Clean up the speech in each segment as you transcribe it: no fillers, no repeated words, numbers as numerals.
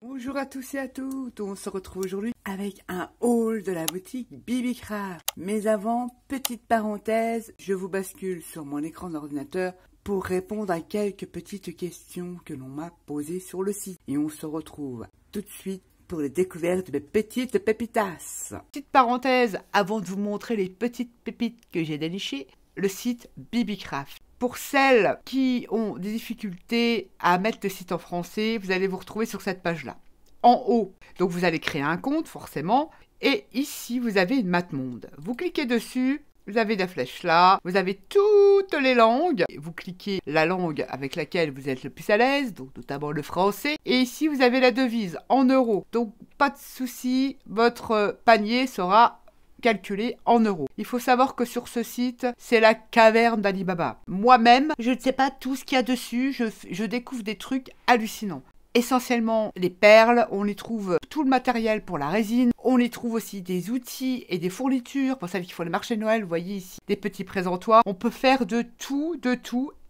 Bonjour à tous et à toutes, on se retrouve aujourd'hui avec un haul de la boutique Bibicraft. Mais avant, petite parenthèse, je vous bascule sur mon écran d'ordinateur pour répondre à quelques petites questions que l'on m'a posées sur le site. Et on se retrouve tout de suite pour les découvertes de mes petites pépitas. Petite parenthèse, avant de vous montrer les petites pépites que j'ai dénichées, le site Bibicraft. Pour celles qui ont des difficultés à mettre le site en français, vous allez vous retrouver sur cette page-là. En haut, donc vous allez créer un compte forcément, et ici vous avez une map monde. Vous cliquez dessus, vous avez la flèche là, vous avez toutes les langues, vous cliquez la langue avec laquelle vous êtes le plus à l'aise, donc notamment le français, et ici vous avez la devise en euros, donc pas de souci, votre panier sera calculé en euros. Il faut savoir que sur ce site, c'est la caverne d'Alibaba. Moi-même, je ne sais pas tout ce qu'il y a dessus, je découvre des trucs hallucinants. Essentiellement les perles, on y trouve tout le matériel pour la résine, on y trouve aussi des outils et des fournitures, pour celles qui font les marchés de Noël, vous voyez ici des petits présentoirs. On peut faire de tout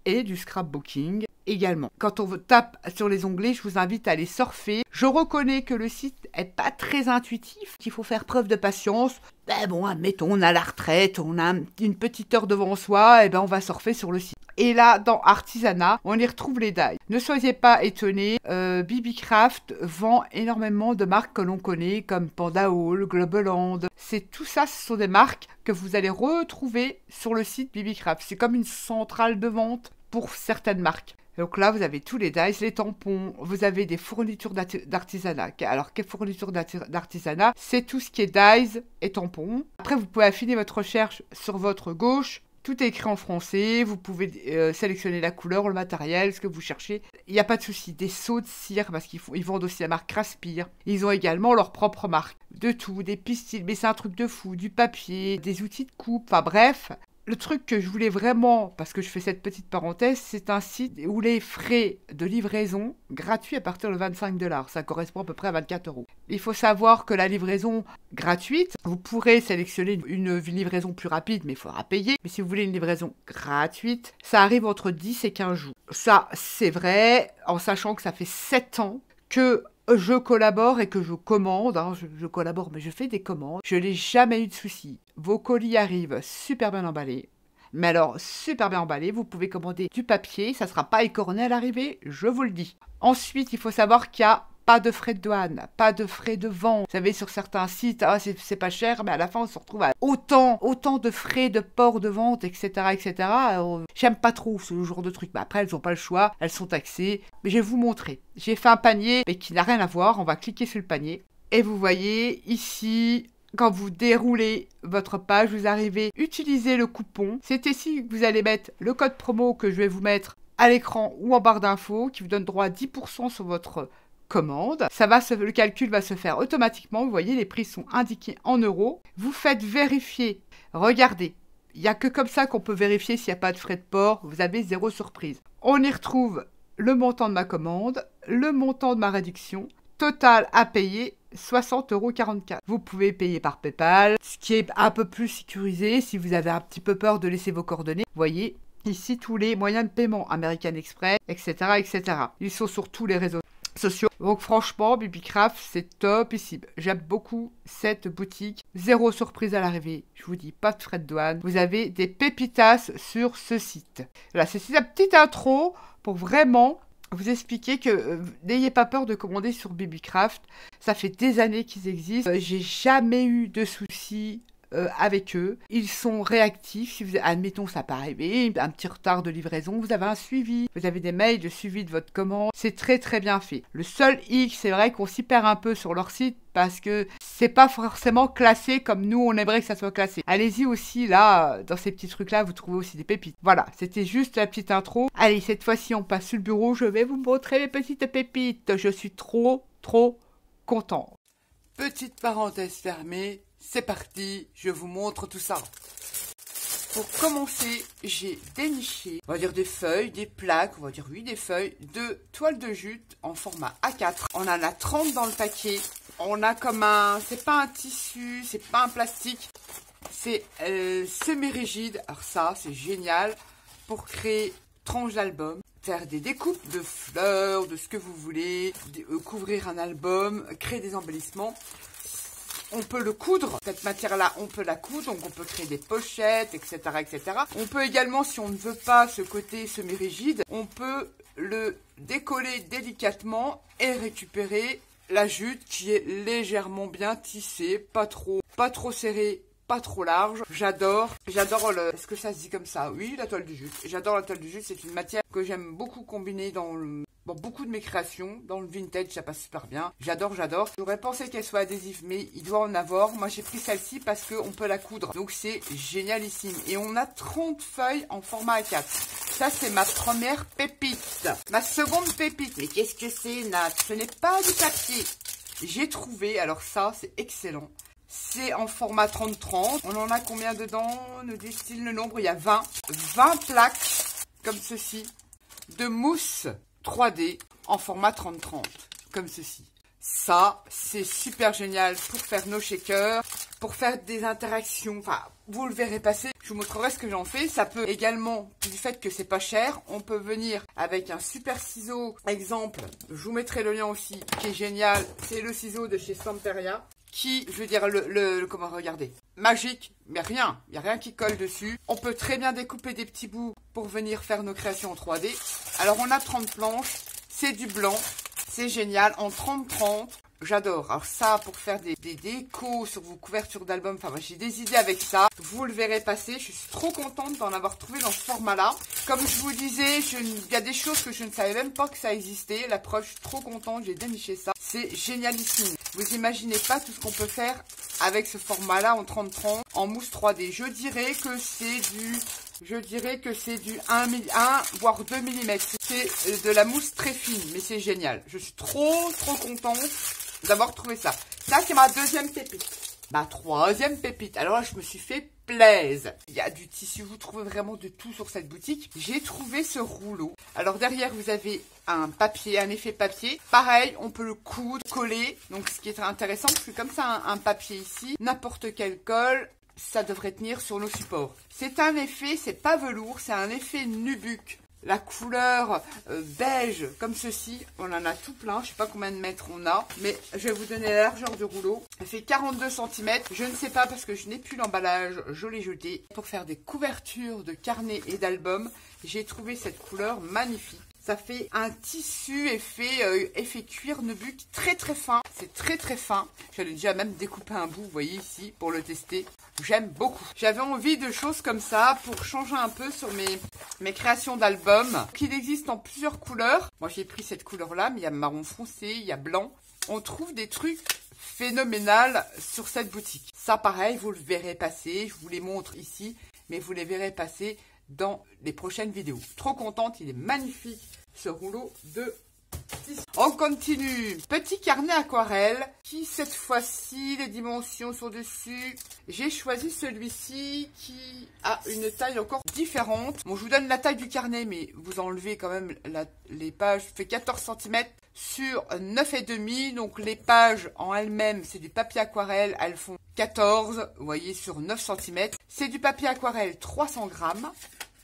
et du scrapbooking également. Quand on tape sur les onglets, je vous invite à aller surfer. Je reconnais que le site est pas très intuitif, qu'il faut faire preuve de patience. Ben bon, admettons, on a la retraite, on a une petite heure devant soi, et ben on va surfer sur le site. Et là, dans Artisanat, on y retrouve les dies. Ne soyez pas étonnés, Bibicraft vend énormément de marques que l'on connaît, comme Panda Hall, Globaland. Tout ça, ce sont des marques que vous allez retrouver sur le site Bibicraft. C'est comme une centrale de vente pour certaines marques. Donc là, vous avez tous les dies, les tampons, vous avez des fournitures d'artisanat. Alors, quelles fournitures d'artisanat? C'est tout ce qui est dies et tampons. Après, vous pouvez affiner votre recherche sur votre gauche. Tout est écrit en français, vous pouvez sélectionner la couleur, le matériel, ce que vous cherchez. Il n'y a pas de souci. Des seaux de cire, parce qu'ils vendent aussi la marque Craspire. Ils ont également leur propre marque. De tout, des pistils, mais c'est un truc de fou. Du papier, des outils de coupe, enfin bref. Le truc que je voulais vraiment, parce que je fais cette petite parenthèse, c'est un site où les frais de livraison gratuits à partir de 25 $. Ça correspond à peu près à 24 €. Il faut savoir que la livraison gratuite, vous pourrez sélectionner une livraison plus rapide, mais il faudra payer. Mais si vous voulez une livraison gratuite, ça arrive entre 10 et 15 jours. Ça, c'est vrai, en sachant que ça fait 7 ans que je collabore et que je commande, hein, je collabore mais je fais des commandes, je n'ai jamais eu de soucis. Vos colis arrivent super bien emballés, mais alors super bien emballés, vous pouvez commander du papier, ça ne sera pas écorné à l'arrivée, je vous le dis. Ensuite, il faut savoir qu'il n'y a pas de frais de douane, pas de frais de vente. Vous savez, sur certains sites, ah, c'est pas cher, mais à la fin, on se retrouve à autant de frais de port, de vente, etc., etc. J'aime pas trop ce genre de truc. Mais après, elles n'ont pas le choix, elles sont taxées. Mais je vais vous montrer. J'ai fait un panier, mais qui n'a rien à voir. On va cliquer sur le panier. Et vous voyez, ici, quand vous déroulez votre page, vous arrivez à utiliser le coupon. C'est ici que vous allez mettre le code promo que je vais vous mettre à l'écran ou en barre d'infos, qui vous donne droit à 10% sur votre commande. Le calcul va se faire automatiquement. Vous voyez, les prix sont indiqués en euros. Vous faites vérifier. Regardez, il n'y a que comme ça qu'on peut vérifier s'il n'y a pas de frais de port. Vous avez 0 surprise. On y retrouve le montant de ma commande, le montant de ma réduction. Total à payer, 60,44 €. Vous pouvez payer par PayPal, ce qui est un peu plus sécurisé si vous avez un petit peu peur de laisser vos coordonnées. Vous voyez, ici tous les moyens de paiement, American Express, etc., etc. Ils sont sur tous les réseaux sociaux. Donc franchement, Bibicraft, c'est topissime. J'aime beaucoup cette boutique. 0 surprise à l'arrivée. Je vous dis, pas de frais de douane. Vous avez des pépitas sur ce site. Voilà, c'est la petite intro pour vraiment vous expliquer que n'ayez pas peur de commander sur Bibicraft. Ça fait des années qu'ils existent. J'ai jamais eu de soucis avec eux. Ils sont réactifs. Si vous, admettons, ça peut arriver, un petit retard de livraison, vous avez un suivi. Vous avez des mails de suivi de votre commande. C'est très très bien fait. Le seul hic, c'est vrai qu'on s'y perd un peu sur leur site parce que c'est pas forcément classé comme nous on aimerait que ça soit classé. Allez-y aussi là, dans ces petits trucs là, vous trouvez aussi des pépites. Voilà, c'était juste la petite intro. Allez, cette fois-ci on passe sur le bureau, je vais vous montrer mes petites pépites. Je suis trop content. Petite parenthèse fermée, c'est parti, je vous montre tout ça. Pour commencer, j'ai déniché, on va dire des feuilles, des plaques, on va dire oui, des feuilles de toile de jute en format A4. On en a 30 dans le paquet. On a comme un, c'est pas un tissu, c'est pas un plastique, c'est semi-rigide. Alors ça, c'est génial pour créer tranche d'album. faire des découpes de fleurs, de ce que vous voulez, couvrir un album, créer des embellissements. On peut le coudre, cette matière-là, on peut la coudre, donc on peut créer des pochettes, etc., etc. On peut également, si on ne veut pas ce côté semi-rigide, on peut le décoller délicatement et récupérer la jute qui est légèrement bien tissée, pas trop serrée, pas trop large. J'adore est-ce que ça se dit comme ça? Oui, la toile de jute. J'adore la toile de jute, c'est une matière que j'aime beaucoup combiner dans beaucoup de mes créations. Dans le vintage, ça passe super bien. J'adore. J'aurais pensé qu'elle soit adhésive, mais il doit en avoir. Moi, j'ai pris celle-ci parce qu'on peut la coudre. Donc, c'est génialissime. Et on a 30 feuilles en format A4. Ça, c'est ma première pépite. Ma seconde pépite. Mais qu'est-ce que c'est, Nat? Ce n'est pas du papier. J'ai trouvé, alors ça, c'est excellent. C'est en format 30-30. On en a combien dedans? Nous dit-il le nombre? Il y a 20 plaques, comme ceci, de mousse 3D en format 30-30, comme ceci. Ça, c'est super génial pour faire nos shakers, pour faire des interactions. Enfin, vous le verrez passer. Je vous montrerai ce que j'en fais. Ça peut également, du fait que c'est pas cher, on peut venir avec un super ciseau. Exemple, je vous mettrai le lien aussi, qui est génial. C'est le ciseau de chez Samperia. Qui, je veux dire, comment regarder, magique, mais il n'y a rien qui colle dessus. On peut très bien découper des petits bouts pour venir faire nos créations en 3D. Alors, on a 30 planches, c'est du blanc, c'est génial, en 30-30. J'adore. Alors ça, pour faire des décos sur vos couvertures d'albums, enfin, j'ai des idées avec ça. Vous le verrez passer. Je suis trop contente d'en avoir trouvé dans ce format-là. Comme je vous disais, il y a des choses que je ne savais même pas que ça existait. La preuve, je suis trop contente, j'ai déniché ça. C'est génialissime. Vous imaginez pas tout ce qu'on peut faire avec ce format-là en 30-30, en mousse 3D. Je dirais que c'est du 1 voire 2 mm. C'est de la mousse très fine, mais c'est génial. Je suis trop contente d'avoir trouvé ça. Ça, c'est ma deuxième pépite. Ma troisième pépite. Alors là, je me suis fait plaisir. Il y a du tissu, vous trouvez vraiment de tout sur cette boutique. J'ai trouvé ce rouleau. Alors derrière, vous avez un papier, un effet papier. Pareil, on peut le coudre, coller. Donc ce qui est très intéressant, parce que comme ça, un papier ici, n'importe quel colle, ça devrait tenir sur nos supports. C'est un effet, c'est pas velours, c'est un effet nubuck. La couleur beige, comme ceci, on en a tout plein. Je sais pas combien de mètres on a, mais je vais vous donner la largeur du rouleau. Elle fait 42 cm. Je ne sais pas parce que je n'ai plus l'emballage, je l'ai jeté. Pour faire des couvertures de carnets et d'albums, j'ai trouvé cette couleur magnifique. Ça fait un tissu effet cuir nubuck très fin. C'est très fin. J'allais déjà même découper un bout, vous voyez ici, pour le tester. J'aime beaucoup. J'avais envie de choses comme ça pour changer un peu sur mes créations d'albums. Il existe en plusieurs couleurs. Moi, j'ai pris cette couleur-là, mais il y a marron foncé, il y a blanc. On trouve des trucs phénoménaux sur cette boutique. Ça, pareil, vous le verrez passer. Je vous les montre ici, mais vous les verrez passer dans les prochaines vidéos. Trop contente, il est magnifique ce rouleau de tissu. On continue. Petit carnet aquarelle qui cette fois-ci, les dimensions sont dessus. J'ai choisi celui-ci qui a une taille encore différente. Bon, je vous donne la taille du carnet, mais vous enlevez quand même les pages. Ça fait 14 cm sur 9,5. Donc les pages en elles-mêmes, c'est du papier aquarelle. Elles font 14, vous voyez, sur 9 cm. C'est du papier aquarelle 300 grammes.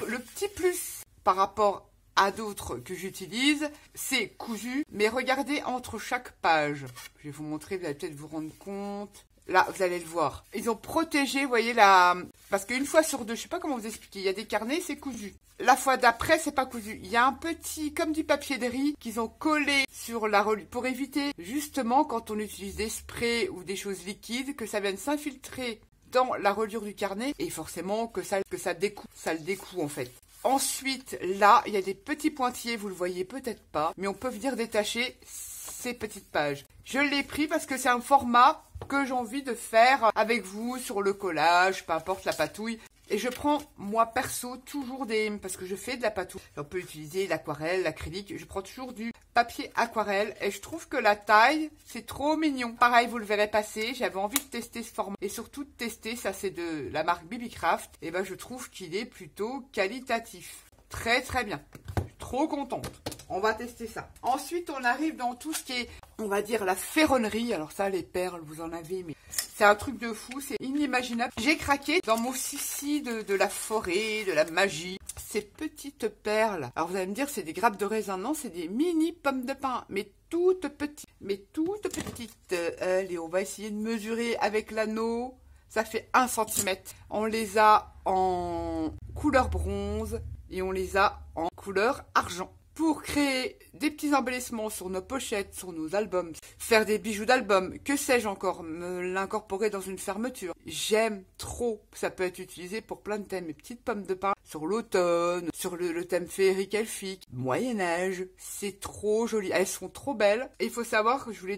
Le petit plus par rapport à d'autres que j'utilise, c'est cousu. Mais regardez entre chaque page. Je vais vous montrer, vous allez peut-être vous rendre compte. Là, vous allez le voir. Ils ont protégé, vous voyez, parce qu'une fois sur deux, je sais pas comment vous expliquer, il y a des carnets, c'est cousu. La fois d'après, c'est pas cousu. Il y a un petit, comme du papier de riz, qu'ils ont collé sur la reliure pour éviter, justement, quand on utilise des sprays ou des choses liquides, que ça vienne s'infiltrer dans la reliure du carnet et forcément que ça le découe en fait. Ensuite, là, il y a des petits pointillés, vous le voyez peut-être pas, mais on peut venir détacher ces petites pages. Je l'ai pris parce que c'est un format que j'ai envie de faire avec vous sur le collage, peu importe la patouille. Et je prends, moi perso, toujours parce que je fais de la patouille. On peut utiliser l'aquarelle, l'acrylique. Je prends toujours du papier aquarelle. Et je trouve que la taille, c'est trop mignon. Pareil, vous le verrez passer. J'avais envie de tester ce format. Et surtout de tester, ça c'est de la marque BBCraft. Et ben je trouve qu'il est plutôt qualitatif. Très bien. Je suis trop contente. On va tester ça. Ensuite, on arrive dans tout ce qui est, on va dire, la ferronnerie. Alors ça, les perles, vous en avez, mais c'est un truc de fou, c'est inimaginable. J'ai craqué dans mon sissi de la forêt, de la magie. ces petites perles. Alors vous allez me dire, c'est des grappes de raisin. Non, c'est des mini pommes de pin, mais toutes petites. Allez, on va essayer de mesurer avec l'anneau. Ça fait 1 cm. On les a en couleur bronze et on les a en couleur argent. Pour créer des petits embellissements sur nos pochettes, sur nos albums, faire des bijoux d'album, que sais-je encore, me l'incorporer dans une fermeture. J'aime trop. Ça peut être utilisé pour plein de thèmes. Mes petites pommes de pin sur l'automne, sur le thème féerique elfique, Moyen-Âge. C'est trop joli. Elles sont trop belles. Et il faut savoir que je vous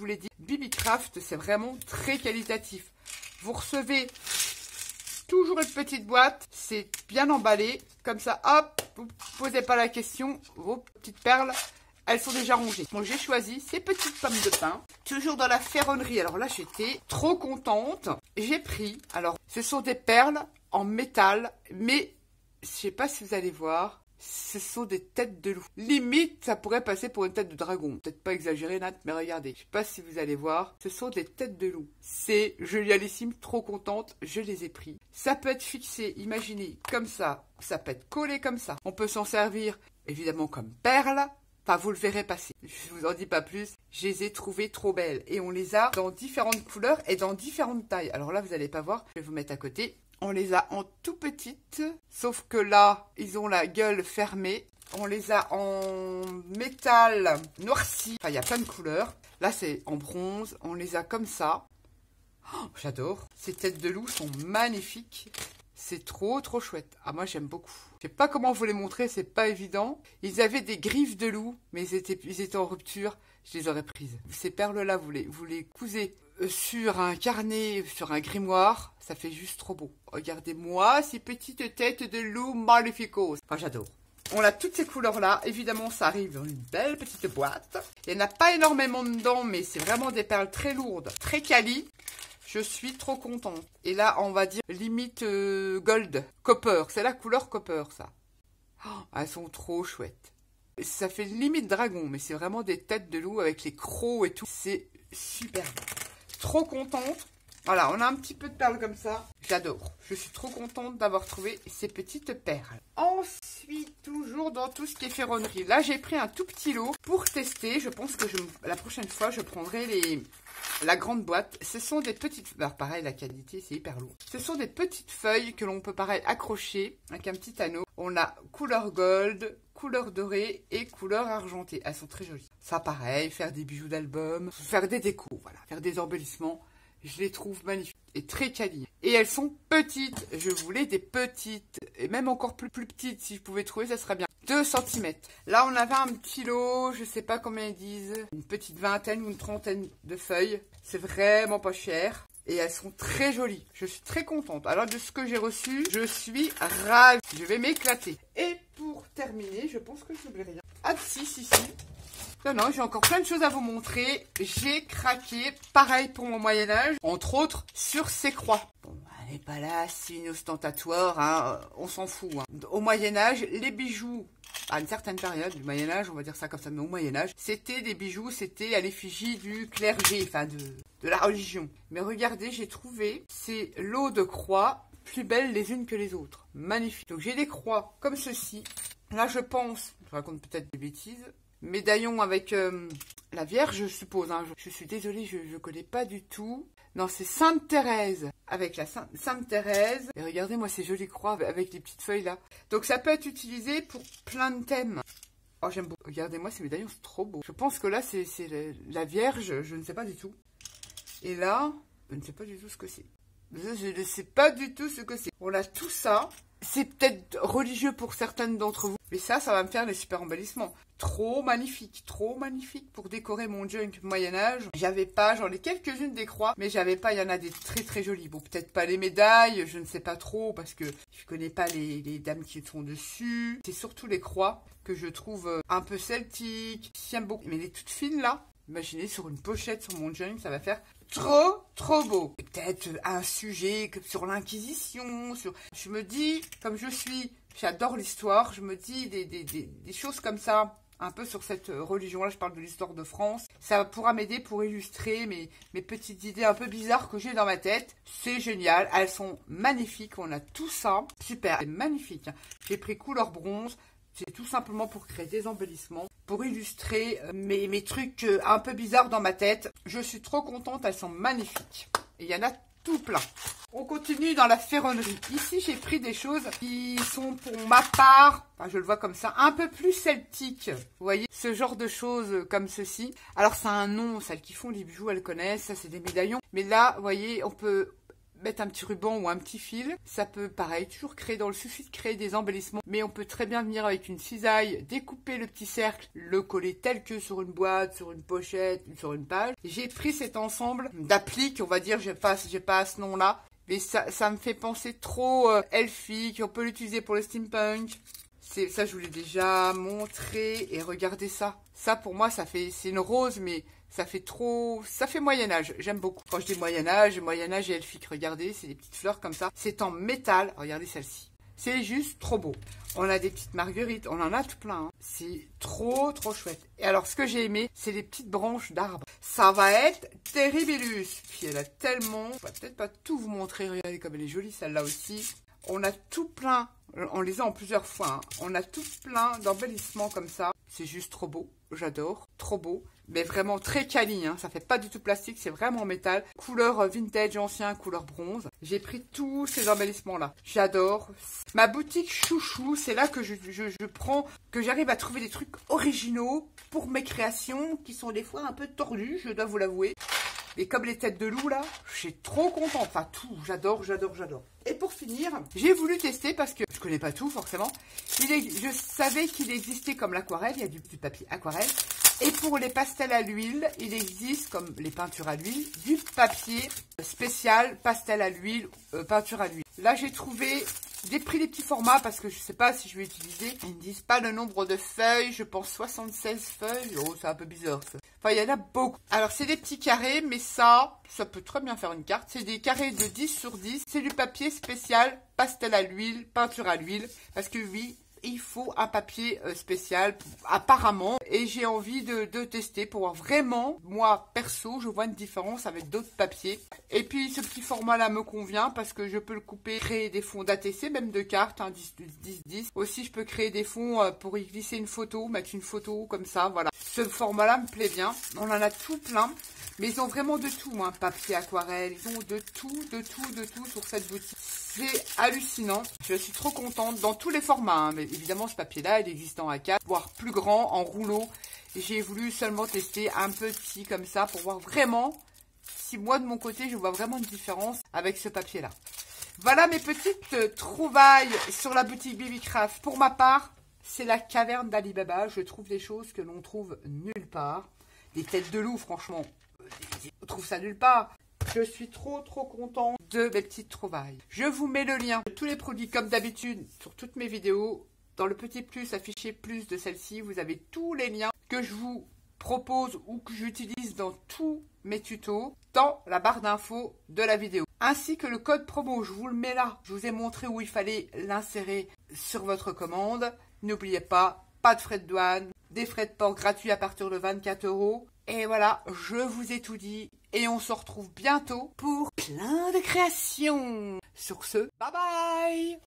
l'ai dit, BBCraft, c'est vraiment très qualitatif. Vous recevez toujours une petite boîte, c'est bien emballé, comme ça, hop, vous ne posez pas la question, vos petites perles, elles sont déjà rangées. Moi, j'ai choisi ces petites pommes de pin, toujours dans la ferronnerie. Alors là, j'étais trop contente. J'ai pris, alors, ce sont des perles en métal, mais je ne sais pas si vous allez voir, ce sont des têtes de loup. Limite, ça pourrait passer pour une tête de dragon. Peut-être pas exagéré, Nat, mais regardez. Je sais pas si vous allez voir. Ce sont des têtes de loup. C'est génialissime, trop contente. Je les ai pris. Ça peut être fixé, imaginez, comme ça. Ça peut être collé comme ça. On peut s'en servir, évidemment, comme perles. Enfin, vous le verrez passer. Je vous en dis pas plus. Je les ai trouvées trop belles. Et on les a dans différentes couleurs et dans différentes tailles. Alors là, vous n'allez pas voir. Je vais vous mettre à côté. On les a en tout petites, sauf que là, ils ont la gueule fermée. On les a en métal noirci. Enfin, il y a plein de couleurs. Là, c'est en bronze. On les a comme ça. Oh, j'adore. Ces têtes de loup sont magnifiques. C'est trop, trop chouette. Ah, moi, j'aime beaucoup. Je sais pas comment vous les montrer, c'est pas évident. Ils avaient des griffes de loup, mais ils étaient en rupture. Je les aurais prises. Ces perles-là, vous les cousez sur un carnet, sur un grimoire, ça fait juste trop beau. Regardez-moi ces petites têtes de loup magnificos. Enfin, j'adore. On a toutes ces couleurs-là. Évidemment, ça arrive dans une belle petite boîte. Il n'y en a pas énormément dedans, mais c'est vraiment des perles très lourdes, très quali. Je suis trop contente. Et là, on va dire limite gold, copper. C'est la couleur copper, ça. Oh, elles sont trop chouettes. Ça fait limite dragon, mais c'est vraiment des têtes de loup avec les crocs et tout. C'est superbe. Trop contente. Voilà, on a un petit peu de perles comme ça. J'adore. Je suis trop contente d'avoir trouvé ces petites perles. Ensuite, toujours dans tout ce qui est ferronnerie. Là, j'ai pris un tout petit lot pour tester. Je pense que la prochaine fois, je prendrai la grande boîte. Ce sont des petites... Alors, pareil, la qualité, c'est hyper lourd. Ce sont des petites feuilles que l'on peut, pareil, accrocher avec un petit anneau. On a couleur gold, couleur dorée et couleur argentée. Elles sont très jolies. Ça, pareil, faire des bijoux d'album, faire des décos, voilà, faire des embellissements. Je les trouve magnifiques et très quali. Et elles sont petites. Je voulais des petites. Et même encore plus petites. Si je pouvais trouver, ça serait bien. 2 cm. Là, on avait un petit lot. Je sais pas combien ils disent. Une petite vingtaine ou une trentaine de feuilles. C'est vraiment pas cher. Et elles sont très jolies. Je suis très contente. Alors, de ce que j'ai reçu, je suis ravie. Je vais m'éclater. Et pour terminer, je pense que je n'oublie rien. Ah, si. Non, j'ai encore plein de choses à vous montrer. J'ai craqué, pareil pour mon Moyen-Âge, entre autres, sur ces croix. Bon, elle n'est pas là, signe ostentatoire, hein, on s'en fout. Hein. Au Moyen-Âge, les bijoux, à une certaine période du Moyen-Âge, on va dire ça comme ça, mais au Moyen-Âge, c'était des bijoux, c'était à l'effigie du clergé, enfin de la religion. Mais regardez, j'ai trouvé ces lots de croix plus belles les unes que les autres. Magnifique. Donc j'ai des croix comme ceci. Là, je pense, je raconte peut-être des bêtises, médaillon avec la Vierge, je suppose. Hein. Je suis désolée, je ne connais pas du tout. Non, c'est Sainte Thérèse, avec la Sainte Thérèse. Et regardez-moi ces jolies croix avec les petites feuilles là. Donc ça peut être utilisé pour plein de thèmes. Oh, j'aime beaucoup. Regardez-moi ces médaillons, c'est trop beau. Je pense que là, c'est la Vierge, je ne sais pas du tout. Et là, je ne sais pas du tout ce que c'est. Je ne sais pas du tout ce que c'est. On a tout ça. C'est peut-être religieux pour certaines d'entre vous. Mais ça va me faire des super embellissements. Trop magnifique pour décorer mon junk Moyen-Âge. J'avais pas, j'en ai quelques-unes des croix, mais j'avais pas, il y en a des très très jolies. Bon, peut-être pas les médailles, je ne sais pas trop, parce que je connais pas les dames qui sont dessus. C'est surtout les croix que je trouve un peu celtiques. J'aime beaucoup. Mais les toutes fines là, imaginez sur une pochette sur mon junk, ça va faire trop beau. Et peut-être un sujet sur l'Inquisition, je me dis, comme j'adore l'histoire, je me dis des choses comme ça, un peu sur cette religion-là, je parle de l'histoire de France. Ça pourra m'aider pour illustrer mes petites idées un peu bizarres que j'ai dans ma tête. C'est génial, elles sont magnifiques, on a tout ça. Super, c'est magnifique. J'ai pris couleur bronze, c'est tout simplement pour créer des embellissements, pour illustrer mes trucs un peu bizarres dans ma tête. Je suis trop contente, elles sont magnifiques. Et il y en a tout plein. On continue dans la ferronnerie. Ici, j'ai pris des choses qui sont pour ma part, enfin, je le vois comme ça, un peu plus celtiques. Vous voyez, ce genre de choses comme ceci. Alors, ça a un nom, celles qui font les bijoux, elles connaissent. Ça, c'est des médaillons. Mais là, vous voyez, on peut mettre un petit ruban ou un petit fil. Ça peut, pareil, toujours créer, dans le suffit de créer des embellissements. Mais on peut très bien venir avec une cisaille, découper le petit cercle, le coller tel que sur une boîte, sur une pochette, sur une page. J'ai pris cet ensemble d'appliques, on va dire, j'ai pas ce nom-là. Mais ça me fait penser trop elfique. On peut l'utiliser pour le steampunk. Ça, je vous l'ai déjà montré. Et regardez ça. Ça, pour moi, c'est une rose, mais ça fait Moyen-Âge. J'aime beaucoup. Quand je dis Moyen-Âge et elfique, regardez, c'est des petites fleurs comme ça. C'est en métal. Regardez celle-ci. C'est juste trop beau. On a des petites marguerites, on en a tout plein. Hein. C'est trop chouette. Et alors, ce que j'ai aimé, c'est les petites branches d'arbres. Ça va être terribilus. Puis elle a tellement... Je vais peut-être pas tout vous montrer. Regardez comme elle est jolie, celle-là aussi. On a tout plein. On les a en plusieurs fois. Hein. On a tout plein d'embellissements comme ça. C'est juste trop beau. J'adore. Trop beau. Mais vraiment très quali, hein. Ça fait pas du tout plastique, c'est vraiment en métal. Couleur vintage ancien, couleur bronze. J'ai pris tous ces embellissements-là. J'adore. Ma boutique chouchou, c'est là que je prends, que j'arrive à trouver des trucs originaux pour mes créations, qui sont des fois un peu tordues, je dois vous l'avouer. Et comme les têtes de loup, là, je suis trop contente. Enfin, tout, j'adore. Et pour finir, j'ai voulu tester, parce que je connais pas tout, forcément. Je savais qu'il existait comme l'aquarelle, il y a du papier aquarelle. Et pour les pastels à l'huile, il existe, comme les peintures à l'huile, du papier spécial pastel à l'huile, peinture à l'huile. Là, j'ai pris des petits formats parce que je ne sais pas si je vais utiliser. Ils ne disent pas le nombre de feuilles, je pense 76 feuilles. Oh, c'est un peu bizarre ça. Enfin, il y en a beaucoup. Alors, c'est des petits carrés, mais ça peut très bien faire une carte. C'est des carrés de 10 sur 10. C'est du papier spécial pastel à l'huile, peinture à l'huile. Parce que oui, il faut un papier spécial apparemment et j'ai envie de tester pour voir vraiment, moi perso, je vois une différence avec d'autres papiers. Et puis ce petit format là me convient parce que je peux le couper, créer des fonds d'ATC, même de cartes, hein, 10. Aussi je peux créer des fonds pour y glisser une photo, mettre une photo comme ça, voilà. Ce format là me plaît bien, on en a tout plein. Mais ils ont vraiment de tout, hein, papier, aquarelle, ils ont de tout sur cette boutique. C'est hallucinant, je suis trop contente dans tous les formats, hein, mais évidemment ce papier-là, il existe en A4, voire plus grand, en rouleau. J'ai voulu seulement tester un petit comme ça pour voir vraiment si moi de mon côté, je vois vraiment une différence avec ce papier-là. Voilà mes petites trouvailles sur la boutique Bibicraft. Pour ma part, c'est la caverne d'Ali Baba. Je trouve des choses que l'on trouve nulle part. Des têtes de loup, franchement. On trouve ça nulle part. Je suis trop contente de mes petites trouvailles. Je vous mets le lien de tous les produits comme d'habitude sur toutes mes vidéos. Dans le petit plus, affiché plus de celle-ci, vous avez tous les liens que je vous propose ou que j'utilise dans tous mes tutos dans la barre d'infos de la vidéo. Ainsi que le code promo, je vous le mets là. Je vous ai montré où il fallait l'insérer sur votre commande. N'oubliez pas, pas de frais de douane, des frais de port gratuits à partir de 24 €. Et voilà, je vous ai tout dit. Et on se retrouve bientôt pour plein de créations. Sur ce, bye bye!